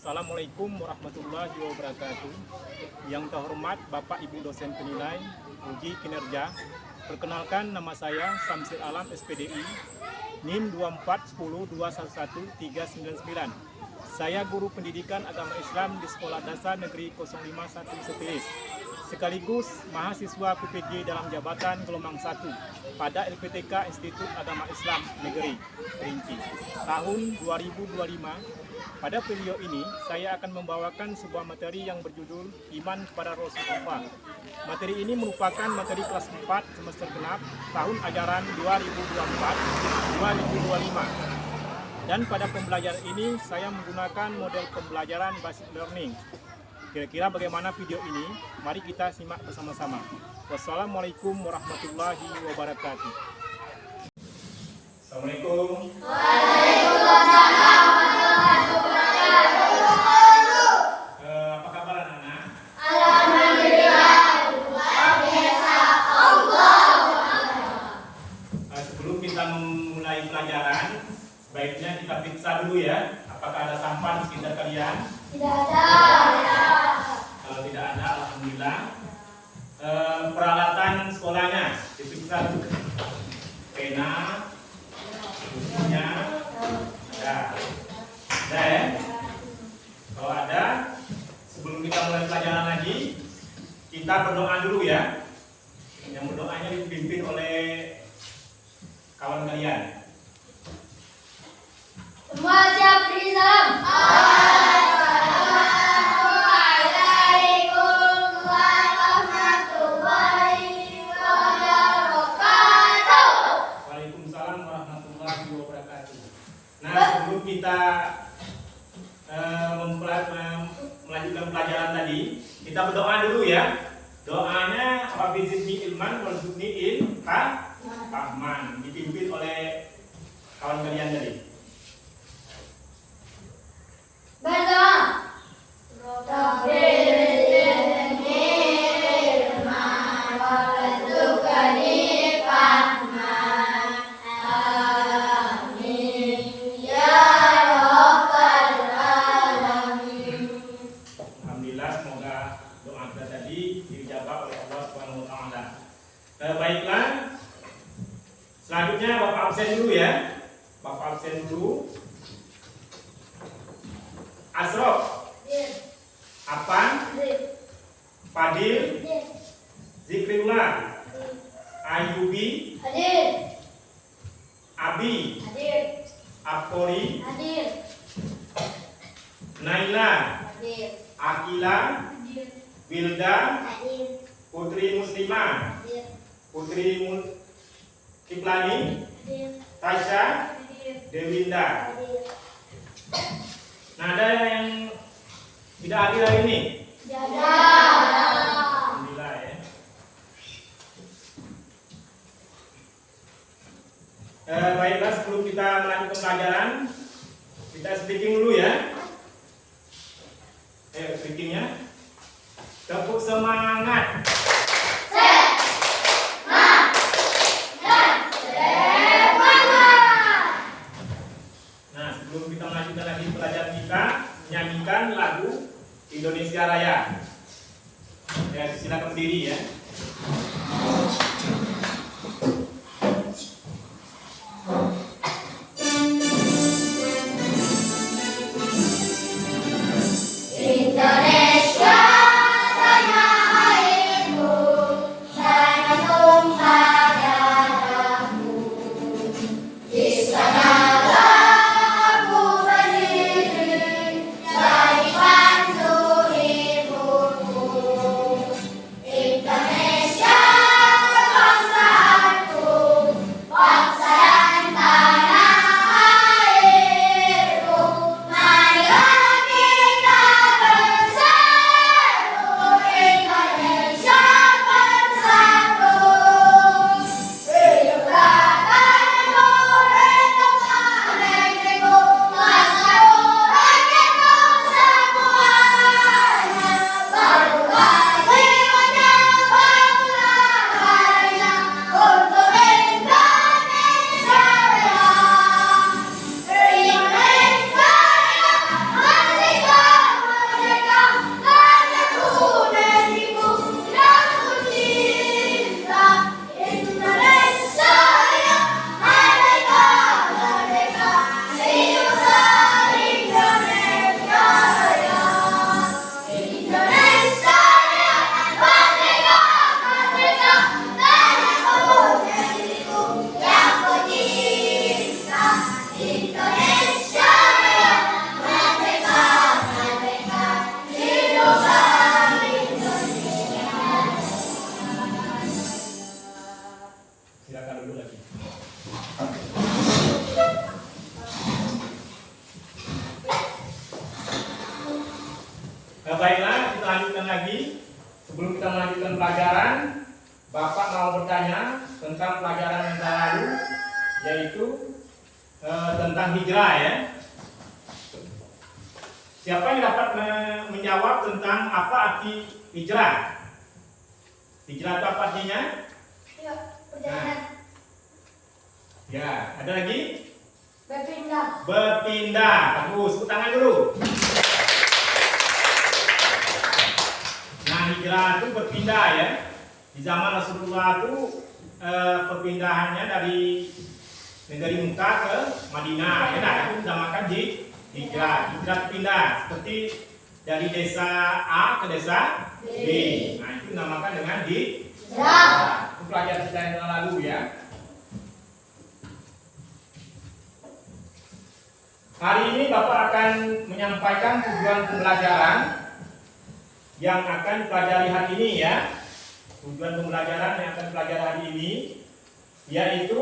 Assalamualaikum warahmatullahi wabarakatuh. Yang terhormat Bapak Ibu dosen penilai uji kinerja, perkenalkan nama saya Samsil Alam SPDI, NIM 241021139. Saya guru pendidikan agama Islam di Sekolah Dasar Negeri 051 Setiris, sekaligus mahasiswa PPG dalam jabatan gelombang 1 pada LPTK Institut Agama Islam Negeri Kerinci tahun 2025. Pada video ini saya akan membawakan sebuah materi yang berjudul Iman kepada Rasulullah. Materi ini merupakan materi kelas 4 semester genap tahun ajaran 2024-2025. Dan pada pembelajaran ini saya menggunakan model pembelajaran basic learning. Kira-kira bagaimana video ini? Mari kita simak bersama-sama. Wassalamualaikum warahmatullahi wabarakatuh. Assalamualaikum. Waalaikumsalam. Apa kabar anak-anak? Alhamdulillah, luar biasa. Allah. Sebelum kita memulai pelajaran, sebaiknya kita periksa dulu ya, apakah ada sampah di sekitar kalian? Tidak ada. Kalau tidak ada, alhamdulillah. Peralatan sekolahnya diperiksa dulu. Pena, bukunya, ada ya? Kalau ada, sebelum kita mulai pelajaran lagi, kita berdoa dulu ya. Yang berdoanya dipimpin oleh kawan kalian. Semua siap beri salam. Assalamualaikum warahmatullahi wabarakatuh. Waalaikumsalam warahmatullahi wabarakatuh. Nah, sebelum kita melanjutkan pelajaran tadi, kita berdoa dulu ya. Doanya Rabbi zidni ilman warzuqni fahman, dipimpin oleh kawan kalian tadi. Berdoa. Rabbi zidni ilman warzuqni fahman. Amin ya rabbal alamin. Alhamdulillah, semoga doa kita tadi dijawab oleh Allah Subhanahu wa taala. Baiklah. Selanjutnya Bapak absen dulu ya. Bapak absen dulu. Asrof, Apan, Fadil, Zikrillah, Ayubi, Hadir. Abi, Hadir. Apori, Hadir. Naila, Hadir. Akila, Hadir. Wilda, Hadir. Putri Muslimah, Hadir. Putri Kiplani, Hadir. Tasya, Hadir. Dewinda. Hadir. Nah, ada yang tidak hadir hari ini? Jaga. Alhamdulillah ya. Baiklah, sebelum kita melanjutkan pelajaran, kita speaking dulu ya. Ayo speakingnya. Tepuk semangat. Nah, sebelum kita melanjutkan lagi pelajaran kita, nyanyikan lagu Indonesia Raya. Ya, silakan berdiri ya. Indonesia tanah airku, tanah tumpah darahku. Di sanalah aku berdiri, dari bantu ibuku. Indonesia Baiklah, kita lanjutkan lagi. Sebelum kita melanjutkan pelajaran, Bapak mau bertanya tentang pelajaran yang lalu, yaitu tentang hijrah ya. Siapa yang dapat menjawab tentang apa arti hijrah? Hijrah itu apa artinya? Ya, perjalanan. Ya, ada lagi? Berpindah. Berpindah. Bagus, tepuk tangan dulu. Nah, hijrah itu berpindah ya. Di zaman Rasulullah itu perpindahannya dari negeri Mekah ke Madinah. Ya, nah, itu dinamakan hijrah. Hijrah pindah seperti dari desa A ke desa B. Nah, itu dinamakan dengan hijrah. Itu pelajaran kita yang lalu ya. Hari ini Bapak akan menyampaikan tujuan pembelajaran yang akan dipelajari hari ini ya. Tujuan pembelajaran yang akan dipelajari hari ini yaitu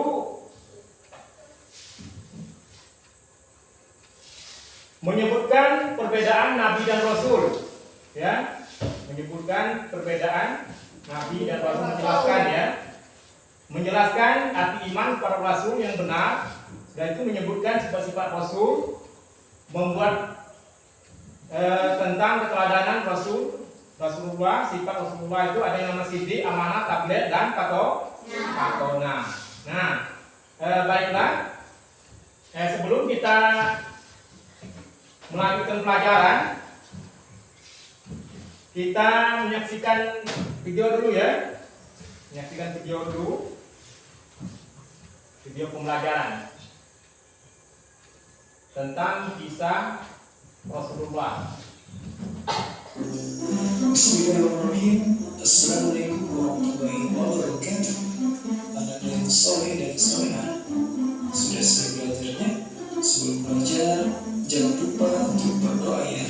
menyebutkan perbedaan Nabi dan Rasul ya. Menyebutkan perbedaan Nabi dan Rasul, menjelaskan ya. Menjelaskan arti iman para Rasul yang benar. Dan itu menyebutkan sifat-sifat Rasul, membuat tentang keteladanan Rasulullah. Sifat Rasulullah itu ada yang nama siddiq, amanah, tabligh, dan patona. Nah, baiklah. Sebelum kita melanjutkan pelajaran, kita menyaksikan video dulu ya. Menyaksikan video dulu. Video pembelajaran tentang kisah Rasulullah. Bismillahirrahmanirrahim. Assalamualaikum warahmatullahi wabarakatuh. Anak yang soleh dan solehah, sudah selesai belajarnya? Sebelum belajar, jangan lupa untuk berdoa ya.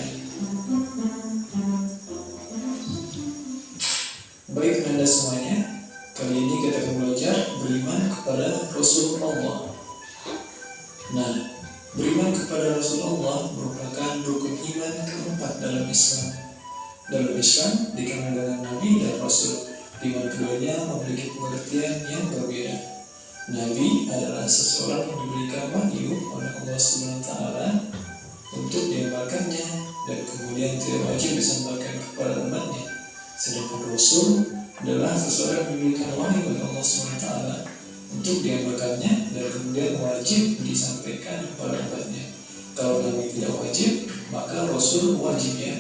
Baik Anda semuanya, kali ini kita akan belajar beriman kepada Rasul Allah. Nah, beriman kepada Rasulullah merupakan rukun iman keempat dalam Islam. Dalam Islam dikenal dengan Nabi dan Rasul, di mana keduanya memiliki pengertian yang berbeda. Nabi adalah seseorang yang diberikan wahyu oleh Allah SWT untuk diamalkannya dan kemudian tidak wajib disampaikan kepada umatnya. Sedangkan Rasul adalah seseorang yang diberikan wahyu oleh Allah SWT untuk diamalkannya dan kemudian wajib disampaikan kepada umatnya. Kalau Nabi tidak wajib, maka Rasul wajib ya.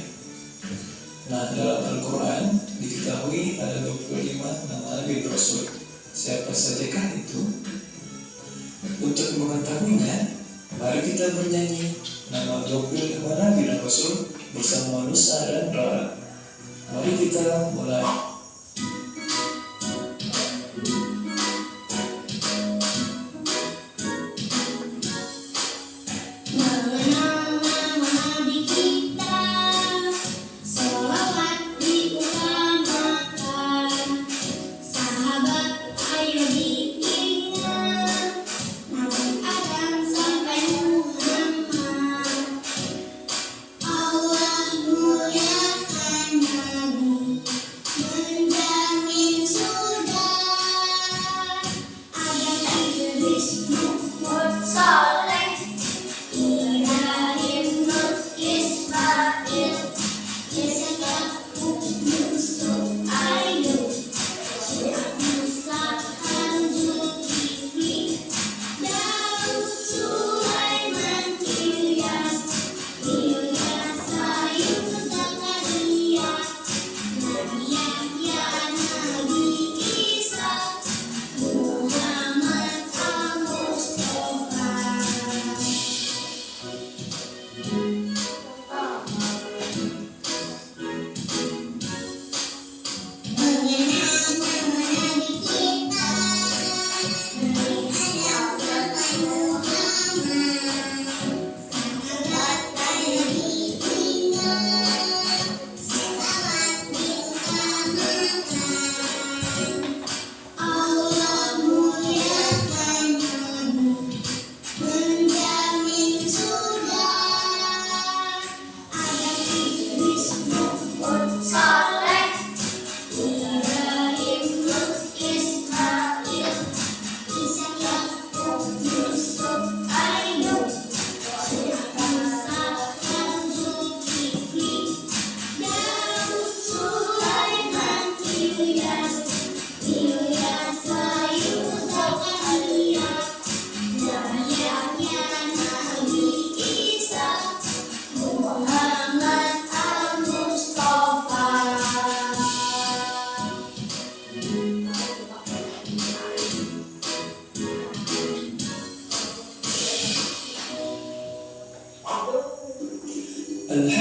Nah, dalam Al-Quran diketahui ada 25 nama Nabi Rasul. Siapa sajakah itu? Untuk mengetahuinya, mari kita bernyanyi nama 25 Nabi dan Rasul bersama Nusa dan Rara. Mari kita mulai. Allah muliakan Nabi.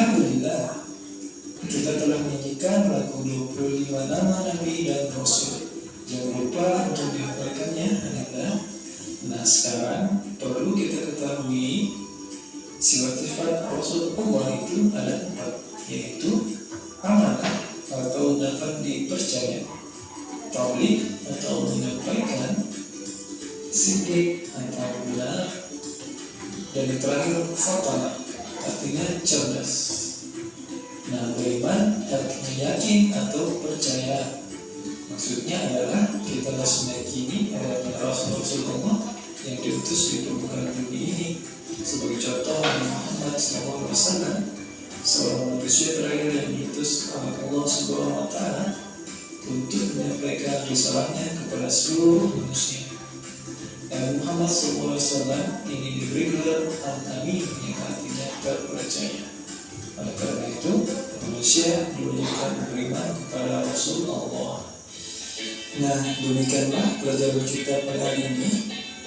Alhamdulillah, kita telah menyanyikan lagu 25 nama Nabi dan Rasul. Jangan lupa untuk dihafalkannya anak-anak. Nah, sekarang perlu kita ketahui sifat-sifat Rasulullah itu ada 4, yaitu amanah atau dapat dipercaya, taulik atau menyampaikan, sidik atau benar, dan yang terakhir fatana, artinya cerdas. Nah, beriman artinya yakin atau percaya. Maksudnya adalah kita harus meyakini ada Rasulullah yang diutus di permukaan bumi ini. Sebagai contoh, Muhammad SAW, seorang manusia terakhir yang diutus oleh Allah Subhanahu wa Ta'ala untuk menyampaikan risalahnya kepada seluruh manusia. Dan Muhammad SAW ini diberi gelar Al-Amin, yang artinya terpercaya. Oleh karena itu, manusia diwajibkan beriman kepada Rasulullah. Nah, demikianlah pelajaran kita pada hari ini.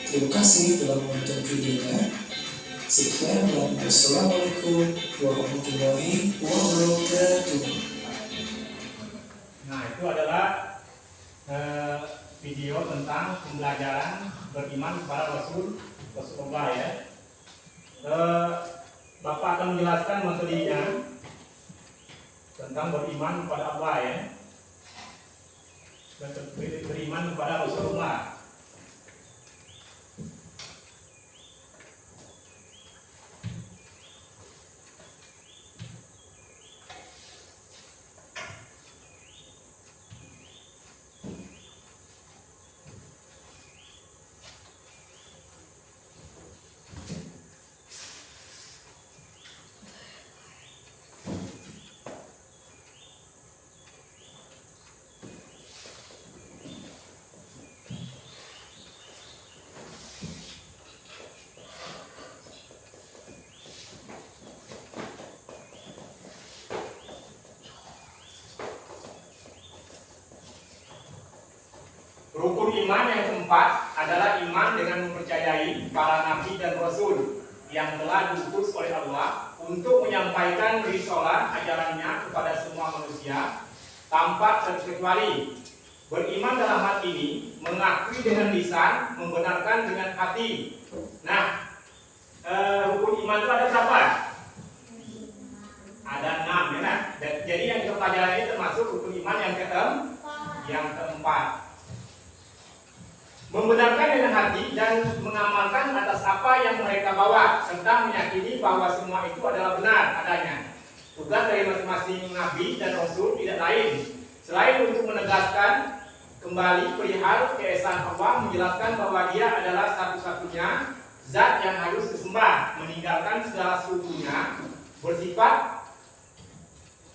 Terima kasih telah menonton videonya. Sekian dan wassalamualaikum warahmatullahi wabarakatuh. Nah, itu adalah video tentang pembelajaran beriman kepada Rasulullah ya. Bapak akan menjelaskan materinya tentang beriman kepada Allah ya. Beriman kepada Rasulullah. Rukun iman yang keempat adalah iman dengan mempercayai para nabi dan rasul yang telah diutus oleh Allah untuk menyampaikan risalah ajarannya kepada semua manusia tanpa terkecuali. Beriman dalam hal ini mengakui dengan lisan, membenarkan dengan hati. Nah, rukun iman itu ada berapa? Ada 6 ya. Jadi yang kita pelajari termasuk rukun iman yang keempat. Membenarkan dengan hati dan mengamalkan atas apa yang mereka bawa, serta meyakini bahwa semua itu adalah benar adanya. Tugas dari masing-masing nabi dan rasul tidak lain selain untuk menegaskan kembali perihal keesaan Allah, menjelaskan bahwa Dia adalah satu-satunya zat yang harus disembah, meninggalkan segala sekutunya, bersifat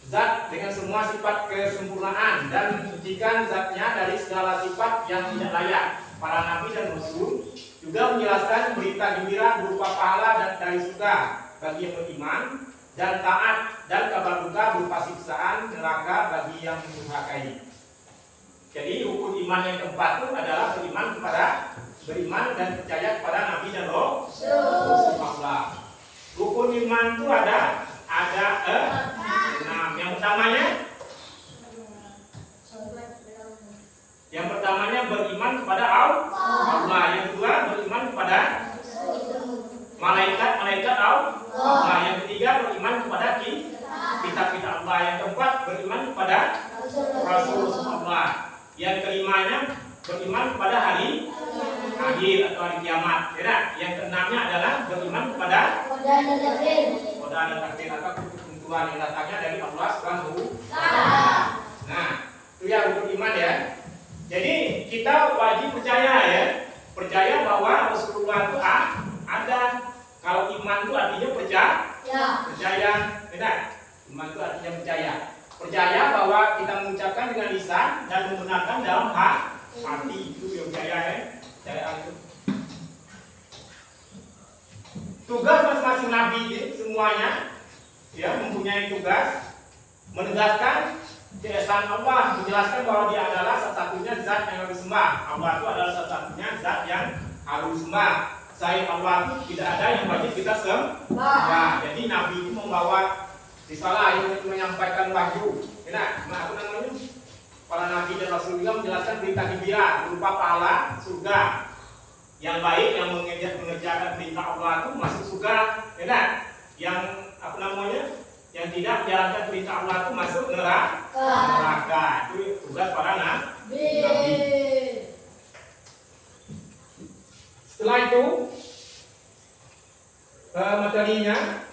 zat dengan semua sifat kesempurnaan, dan mensucikan zatnya dari segala sifat yang tidak layak. Para nabi dan rasul juga menjelaskan berita gembira berupa pahala dan dari surga bagi yang beriman, dan taat dan kabar duka berupa siksaan neraka bagi yang mendurhakai. Jadi rukun iman yang keempat itu adalah beriman dan percaya kepada nabi dan rasul. Rukun iman itu ada 6. Yang pertamanya beriman kepada Allah. Yang kedua beriman kepada malaikat Allah. Yang ketiga beriman kepada kitab-kitab Allah. Yang keempat beriman kepada Rasulullah. Yang kelimanya beriman kepada hari akhir atau hari kiamat. Yang keenamnya adalah beriman kepada qada dan takdir atau ketentuan yang datangnya dari Allah Subhanahu wa Ta'ala. Nah, itu ya rukun iman ya. Jadi kita wajib percaya ya, percaya bahwa Rasulullah itu ada. Kalau iman itu artinya percaya, benar. Iman itu artinya percaya. Percaya bahwa kita mengucapkan dengan lisan dan membenarkan dalam hati, itu yang percaya ya. Percaya itu. Tugas masing-masing nabi semuanya ya mempunyai tugas menegaskan keesaan Allah, menjelaskan bahwa Dia adalah satu-satunya zat yang harus disembah. Allah itu adalah satu-satunya zat yang harus disembah. Selain Allah itu tidak ada yang wajib kita sembah. Jadi Nabi itu membawa Risalah yang menyampaikan wahyu. Enak, apa namanya? Para nabi dan rasul juga menjelaskan berita gembira berupa pahala surga. Yang baik yang mengerjakan perintah Allah itu masuk surga. Enak. Yang apa namanya? Yang tidak menjalankan perintah Allah itu masuk neraka. Itu tugas para nabi. Setelah itu materinya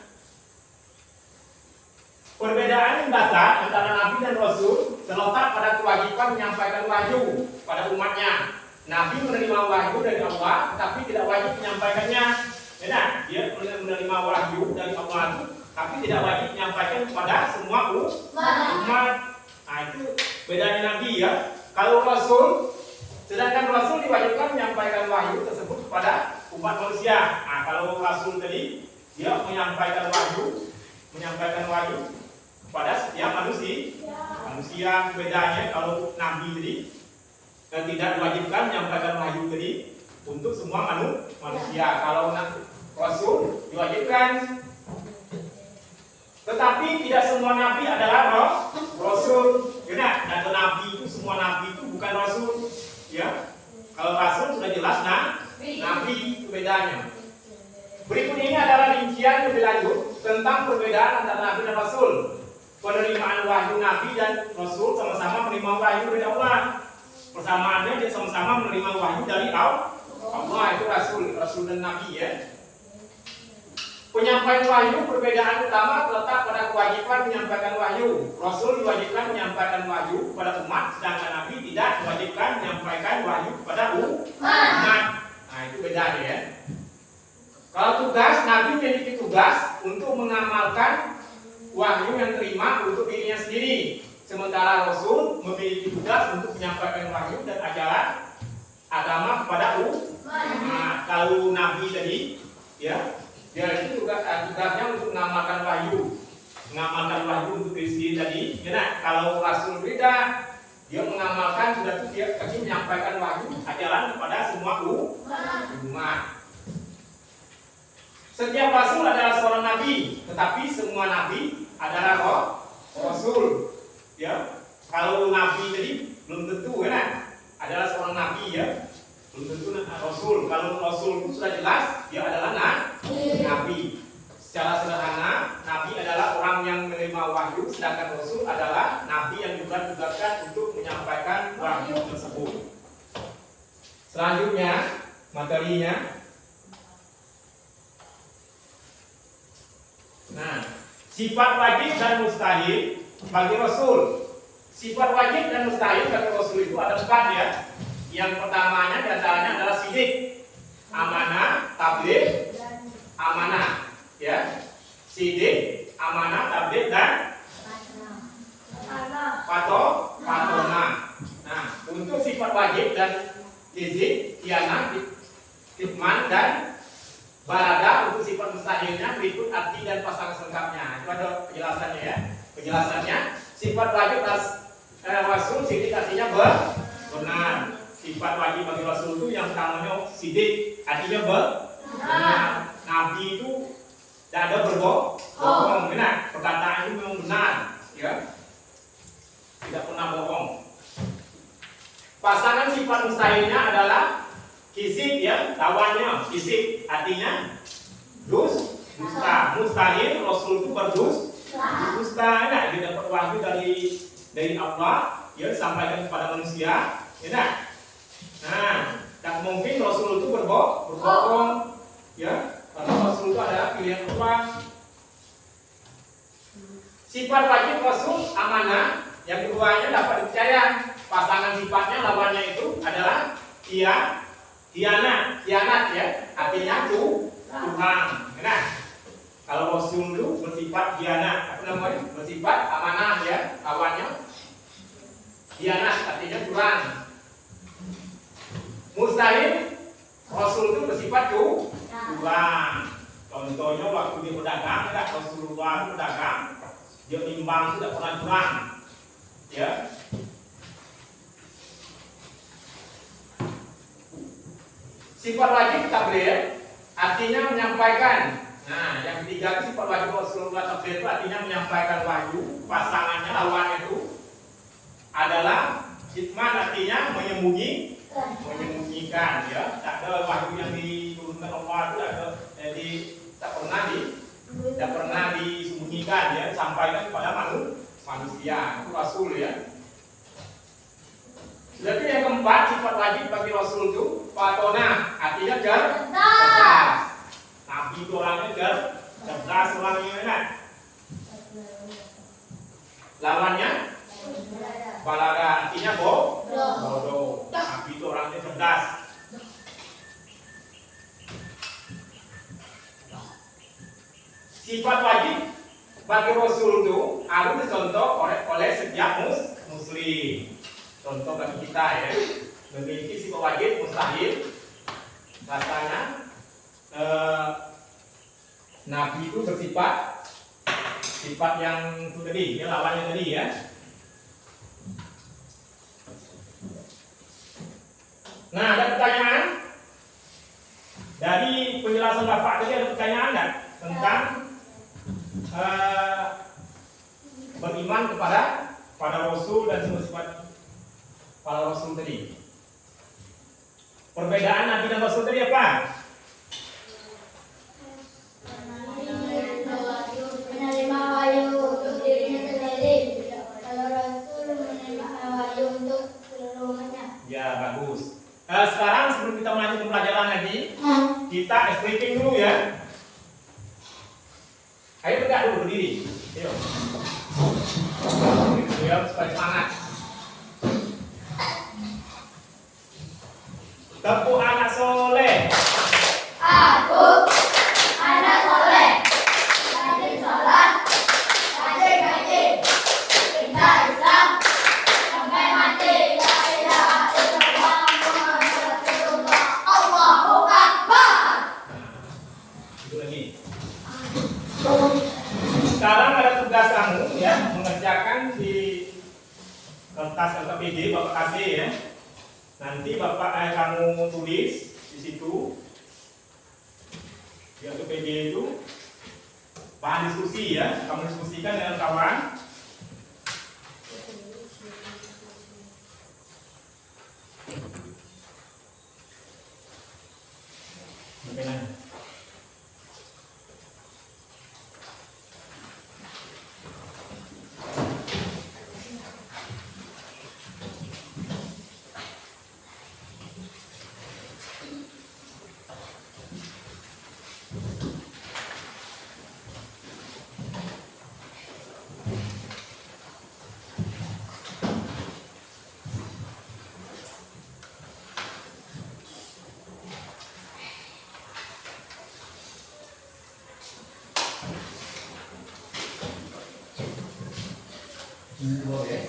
perbedaan dasar antara nabi dan rasul terletak pada kewajiban menyampaikan wahyu pada umatnya. Nabi menerima wahyu dari Allah, tapi tidak wajib menyampaikannya. Benar, dia menerima wahyu dari Allah, tapi tidak wajib menyampaikan kepada semua umat. Nah, itu bedanya nabi ya. Kalau rasul, sedangkan rasul diwajibkan menyampaikan wahyu tersebut kepada umat manusia. Nah, kalau rasul tadi dia menyampaikan wahyu kepada setiap manusia. Bedanya kalau nabi tadi dan tidak diwajibkan menyampaikan wahyu tadi untuk semua manusia. Kalau rasul diwajibkan. Tetapi tidak semua nabi adalah rasul. Benar, dan nabi itu semua nabi itu bukan rasul. Ya, kalau rasul sudah jelas nabi itu bedanya. Berikut ini adalah rincian lebih lanjut tentang perbedaan antara nabi dan rasul. Penerimaan wahyu nabi dan rasul sama-sama menerima wahyu dari Allah. Persamaannya dia sama-sama menerima wahyu dari Allah. Itu rasul dan nabi ya. Penyampaian wahyu perbedaan utama terletak pada kewajiban menyampaikan wahyu. Rasul diwajibkan menyampaikan wahyu kepada umat, sedangkan nabi tidak diwajibkan menyampaikan wahyu kepada umat. Nah, itu bedanya ya. Kalau tugas, nabi memiliki tugas untuk mengamalkan wahyu yang terima untuk dirinya sendiri. Sementara rasul memiliki tugas untuk menyampaikan wahyu dan ajaran agama kepada umat. Nah, kalau nabi tadi ya, dia itu tugasnya untuk mengamalkan wahyu untuk diri sendiri tadi. Ya, kalau rasul beda, dia mengamalkan sudah itu dia menyampaikan wahyu ajaran kepada semua umat. Setiap rasul adalah seorang nabi, tetapi semua nabi adalah rasul. Ya, kalau nabi tadi belum tentu adalah seorang nabi ya, belum tentu rasul. Kalau rasul itu sudah jelas dia adalah nabi. Secara sederhana, nabi adalah orang yang menerima wahyu, sedangkan rasul adalah nabi yang juga ditugaskan untuk menyampaikan wahyu tersebut. Selanjutnya materinya. Nah, sifat wajib dan mustahil bagi rasul. Sifat wajib dan mustahil bagi rasul itu ada 4 ya. Yang pertamanya diantaranya adalah sidik, amanah, tabligh, amanah. Ya, sidik, amanah, tabligh dan patona. Nah, untuk sifat wajib dan izik, kianah, kitman dan barada, untuk sifat mustahilnya berikut arti dan pasangan selengkapnya. Itu ada penjelasannya ya. Penjelasannya, sifat wajib rasul sidik artinya benar. Sifat wajib bagi rasul itu yang pertamanya sidik artinya benar. Nabi itu tidak ada berbohong, benar. Perkataan itu memang benar, ya. Tidak pernah bohong. Pasangan sifat mustahilnya adalah kisik ya, lawannya kisik artinya dusta. Mustahil rasul itu berdusta. Nah, dia dapat wahyu dari Allah, ya disampaikan kepada manusia, ya. Nah, tak mungkin rasul itu berbohong, ya. Karena rasul itu adalah pilihan Allah. Sifat wajib rasul amanah, yang keduanya dapat dipercaya. Pasangan sifatnya lawannya itu adalah khianat ya, artinya curang. Nah, kalau rasul itu bersifat khianat, bersifat amanah ya, lawannya khianat artinya curang. Mustahil rasul itu bersifat curang. Contohnya waktu dia berdagang, Rasulullah berdagang, dia nimbang tidak pernah curang, ya. Sifat wajib tabligh artinya menyampaikan. Nah, yang ketiga sifat wajib Rasulullah SAW itu artinya menyampaikan wahyu, pasangannya lawan itu adalah hikmah, artinya menyembunyikan ya. Tak ada wahyu yang diturunkan Allah itu tak pernah disembunyikan ya, sampaikan kepada manusia. Itu Rasul ya. Jadi yang keempat, sifat wajib bagi Rasul itu patona, artinya cerdas. Nabi itu orangnya cerdas, orangnya kan. Lawannya balaga, artinya bodoh. Nabi itu orangnya cerdas. Sifat wajib bagi Rasul itu harus dicontoh oleh setiap muslim. Contoh bagi kita ya, memiliki sifat wajib mustahil. Rasanya Nabi itu bersifat yang itu tadi, ya lawannya tadi ya. Nah, ada pertanyaan dari penjelasan Bapak tadi, ada pertanyaan enggak tentang beriman kepada Rasul dan sifat para Rasul tadi? Perbedaan Nabi dan Rasul tadi apa? Menerima wahyu untuk dirinya sendiri. Kalau Rasul menerima wahyu untuk seluruhnya. Ya, bagus. Sekarang sebelum kita melanjutkan pelajaran lagi, kita briefing dulu ya. Ayo tegak dulu, berdiri. Ayo. Ya, supaya semangat. Tepuk anak soleh. Aku anak soleh, rajin sholat, rajin ngaji, cinta Islam, sampai mati. La ilaha illallah Muhammadur Rasulullah. Allahu Akbar. Itu lagi. Sekarang ada tugas kamu ya, mengerjakan di kertas LKPD Bapak kasih ya. Nanti Bapak kamu tulis di situ di LKPD itu bahan diskusi ya, kamu diskusikan dengan kawan. Bagaimana? Boleh.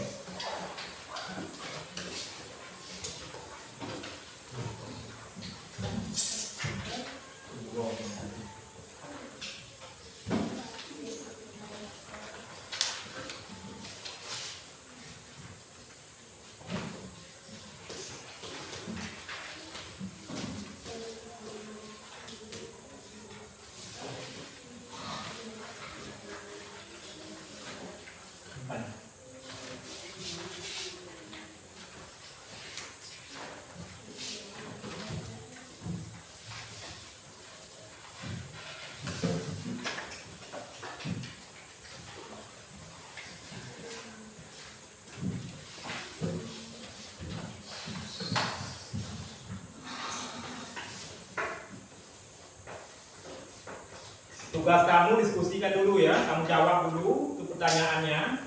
Tugas kamu diskusikan dulu ya, kamu jawab dulu untuk pertanyaannya.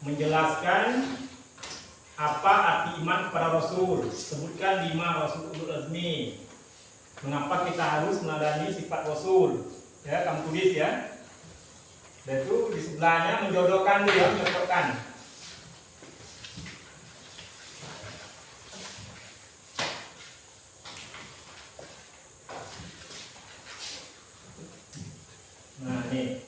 Menjelaskan apa arti iman kepada Rasul. Sebutkan 5 Rasul ulul azmi. Mengapa kita harus meneladani sifat Rasul? Ya, kamu tulis ya. Dan itu di sebelahnya menjodohkan dia, mencocokkan. Nah, ini.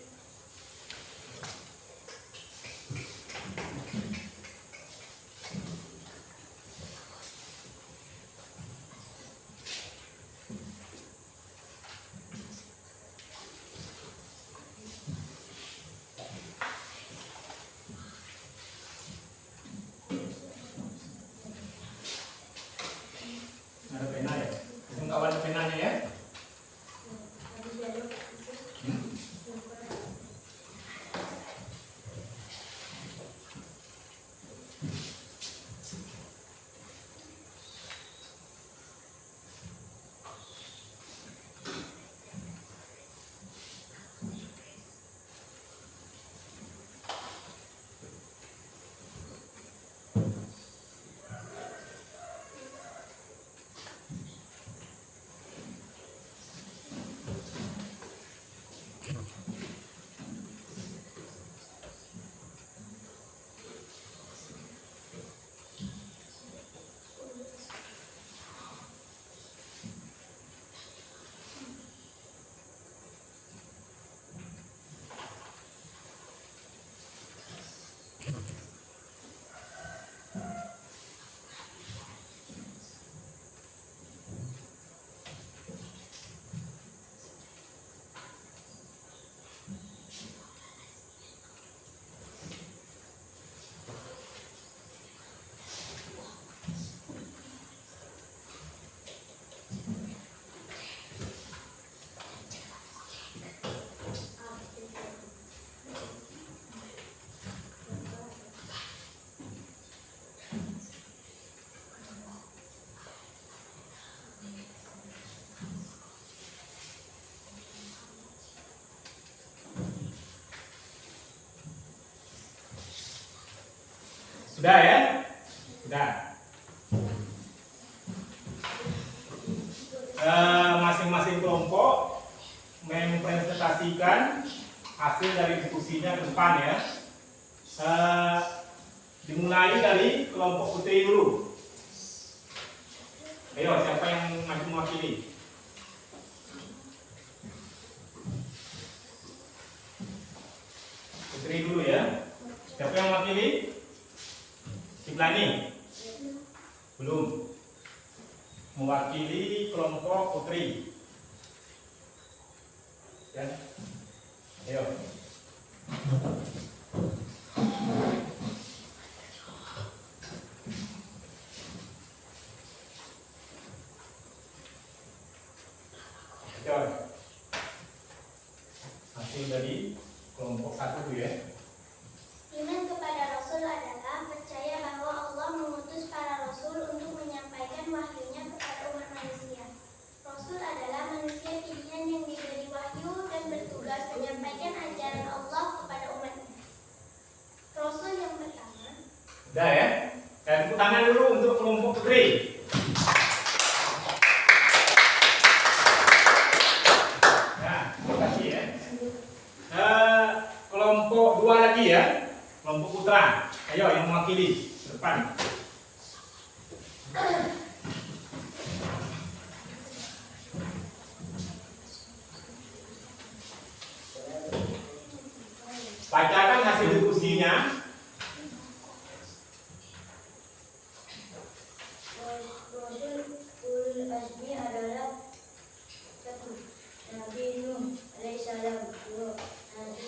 Udah ya? Udah. Masing-masing kelompok mempresentasikan hasil dari diskusinya ke depan ya. Dimulai dari kelompok putri dulu. Ayo, siapa yang maju mewakili? Putri dulu ya. Siapa yang mewakili? Ciplani? Belum. Mewakili kelompok putri. Ya. Ayo. Coba. Hasil dari kelompok satu tuh ya. Iman kepada Rasul adalah percaya bahwa Allah mengutus para Rasul untuk menyampaikan wahyunya kepada umat manusia. Rasul adalah manusia pilihan yang diberi wahyu dan bertugas menyampaikan ajaran Allah kepada umatnya. Rasul yang pertama. Udah ya. Tepuk tangan dulu untuk kelompok putri. Nah, terima kasih ya. Kelompok dua lagi ya. Kelompok putra. Ayo yang mewakili ke depan. Bacakan hasil diskusinya. Rasul ulul azmi adalah satu, Nabi Nuh alaihissalam, dua, Nabi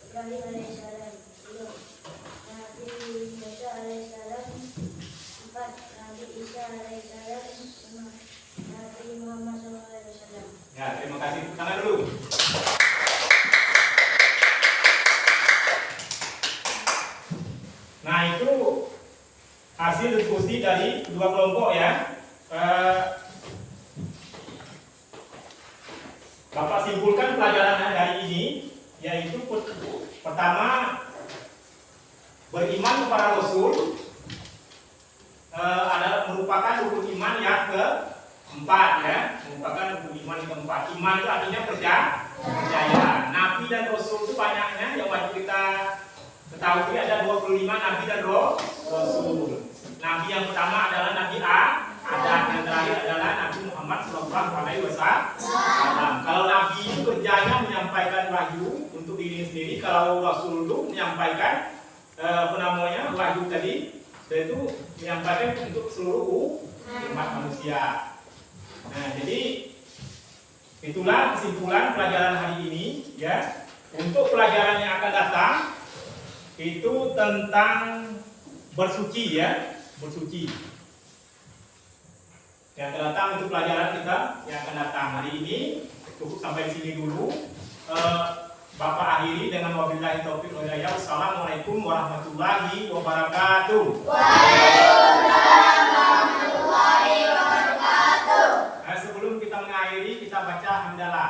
Ibrahim alaihissalam, tiga, Nabi Musa alaihissalam, empat, Nabi Isa alaihissalam, lima, Nabi Muhammad SAW. Ya, terima kasih. Tepuk tangan dulu. Nah, itu hasil diskusi dari kedua kelompok ya. Bapak simpulkan pelajaran hari ini, yaitu pertama, beriman kepada Rasul adalah merupakan rukun iman yang keempat ya, merupakan rukun iman yang keempat. Iman itu artinya percaya. Nabi dan Rasul itu banyaknya, yang wajib kita ketahui ada 25 Nabi dan Rasul. Nabi yang pertama adalah Nabi Adam, yang terakhir adalah Nabi Muhammad SAW. Kalau Nabi itu kerjanya menyampaikan wahyu untuk diri sendiri, kalau Rasul itu menyampaikan wahyu tadi, yaitu menyampaikan untuk seluruh umat manusia. Nah, jadi itulah kesimpulan pelajaran hari ini ya. Untuk pelajaran yang akan datang itu tentang bersuci ya, bersuci. Yang akan datang itu pelajaran kita yang akan datang hari ini. Cukup sampai di sini dulu. Bapak akhiri dengan wabillahi taufiq wal hidayah. Assalamualaikum warahmatullahi wabarakatuh. Waalaikumsalam warahmatullahi wabarakatuh. Sebelum kita mengakhiri, kita baca hamdalah.